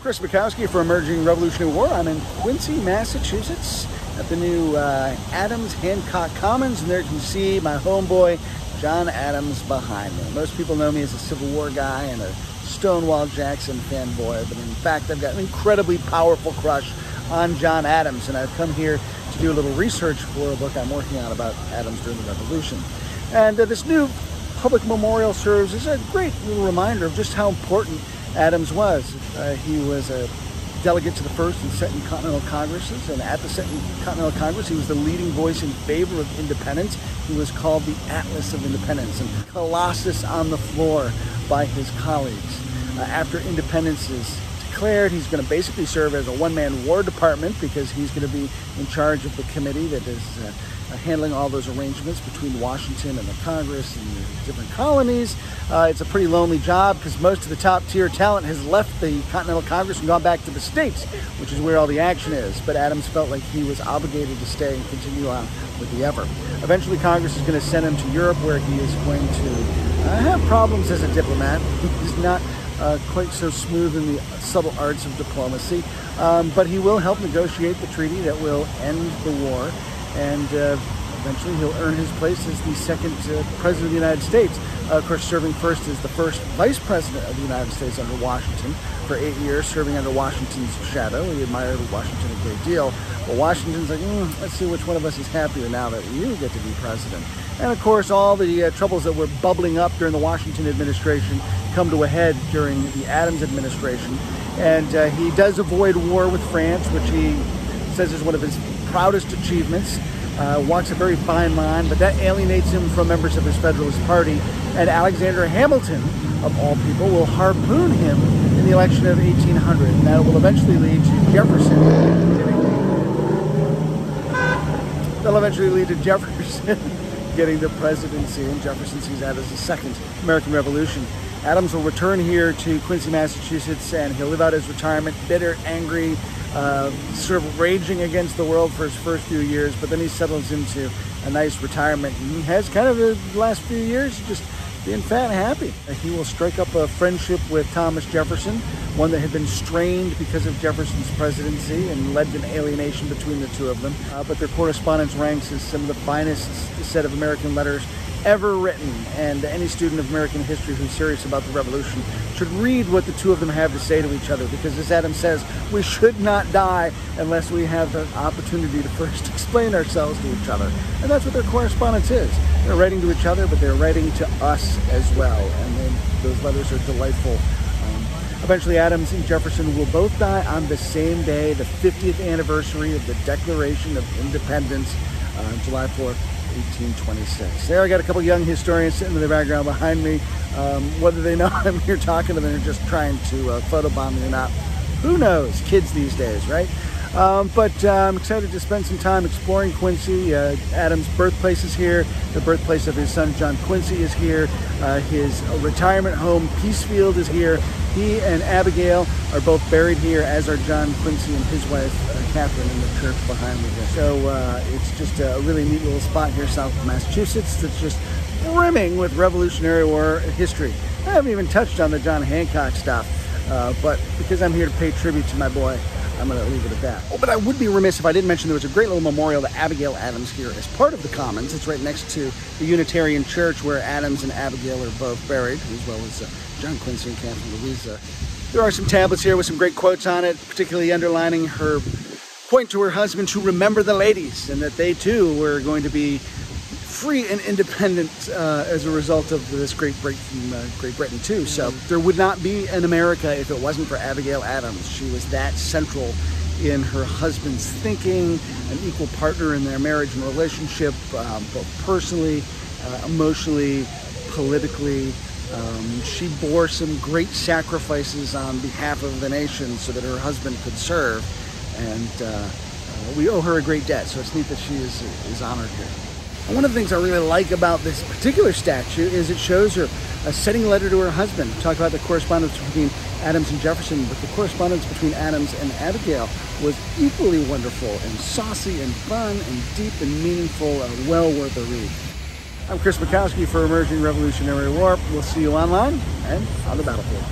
Chris Mackowski for Emerging Revolutionary War. I'm in Quincy, Massachusetts at the new Adams Hancock Commons, and there you can see my homeboy John Adams behind me. Most people know me as a Civil War guy and a Stonewall Jackson fanboy, but in fact I've got an incredibly powerful crush on John Adams, and I've come here to do a little research for a book I'm working on about Adams during the Revolution. And this new public memorial serves as a great little reminder of just how important Adams was. He was a delegate to the First and Second Continental Congresses, and at the Second Continental Congress he was the leading voice in favor of independence. He was called the Atlas of Independence and Colossus on the floor by his colleagues. After independence is declared, he's going to basically serve as a one-man War Department because he's going to be in charge of the committee that is handling all those arrangements between Washington and the Congress and the different colonies. It's a pretty lonely job because most of the top-tier talent has left the Continental Congress and gone back to the States, which is where all the action is. But Adams felt like he was obligated to stay and continue on with the effort. Eventually, Congress is going to send him to Europe, where he is going to have problems as a diplomat. He's not quite so smooth in the subtle arts of diplomacy, but he will help negotiate the treaty that will end the war, and eventually he'll earn his place as the second president of the United States. Of course, serving first as the first vice president of the United States under Washington for 8 years, serving under Washington's shadow. He admired Washington a great deal. But Washington's like, let's see which one of us is happier now that you get to be president. And of course, all the troubles that were bubbling up during the Washington administration come to a head during the Adams administration. And he does avoid war with France, which he says is one of his proudest achievements. Walks a very fine line, but that alienates him from members of his Federalist Party. And Alexander Hamilton, of all people, will harpoon him in the election of 1800. And that will eventually lead to Jefferson getting the presidency, and Jefferson sees that as the second American Revolution. Adams will return here to Quincy, Massachusetts, and he'll live out his retirement bitter, angry, sort of raging against the world for his first few years, but then he settles into a nice retirement. And he has kind of the last few years just being fat and happy. He will strike up a friendship with Thomas Jefferson, one that had been strained because of Jefferson's presidency and led to an alienation between the two of them. But their correspondence ranks as some of the finest set of American letters ever written, and any student of American history who's serious about the Revolution should read what the two of them have to say to each other, because as Adams says, we should not die unless we have the opportunity to first explain ourselves to each other. And that's what their correspondence is. They're writing to each other, but they're writing to us as well, and then those letters are delightful. Eventually, Adams and Jefferson will both die on the same day, the 50th anniversary of the Declaration of Independence, July 4th, 1826. There I got a couple young historians sitting in the background behind me. Whether they know I'm here talking to them or just trying to photobomb me or not, who knows? Kids these days, right? But I'm excited to spend some time exploring Quincy. Adams' birthplace is here. The birthplace of his son John Quincy is here. His retirement home, Peacefield, is here. He and Abigail are both buried here, as are John Quincy and his wife, Catherine, in the church behind me here. So it's just a really neat little spot here south of Massachusetts that's just brimming with Revolutionary War history. I haven't even touched on the John Hancock stuff, but because I'm here to pay tribute to my boy, I'm going to leave it at that. Oh, but I would be remiss if I didn't mention there was a great little memorial to Abigail Adams here as part of the Commons. It's right next to the Unitarian Church where Adams and Abigail are both buried, as well as John Quincy and Catherine Louisa. There are some tablets here with some great quotes on it, particularly underlining her point to her husband to remember the ladies, and that they too were going to be free and independent as a result of this great break from Great Britain too. So there would not be an America if it wasn't for Abigail Adams. She was that central in her husband's thinking, an equal partner in their marriage and relationship, both personally, emotionally, politically. She bore some great sacrifices on behalf of the nation so that her husband could serve, and we owe her a great debt, so it's neat that she is honored here. And one of the things I really like about this particular statue is it shows her sending a letter to her husband. Talk about the correspondence between Adams and Jefferson, but the correspondence between Adams and Abigail was equally wonderful and saucy and fun and deep and meaningful, well worth a read. I'm Chris Mackowski for Emerging Revolutionary War. We'll see you online and on the battlefield.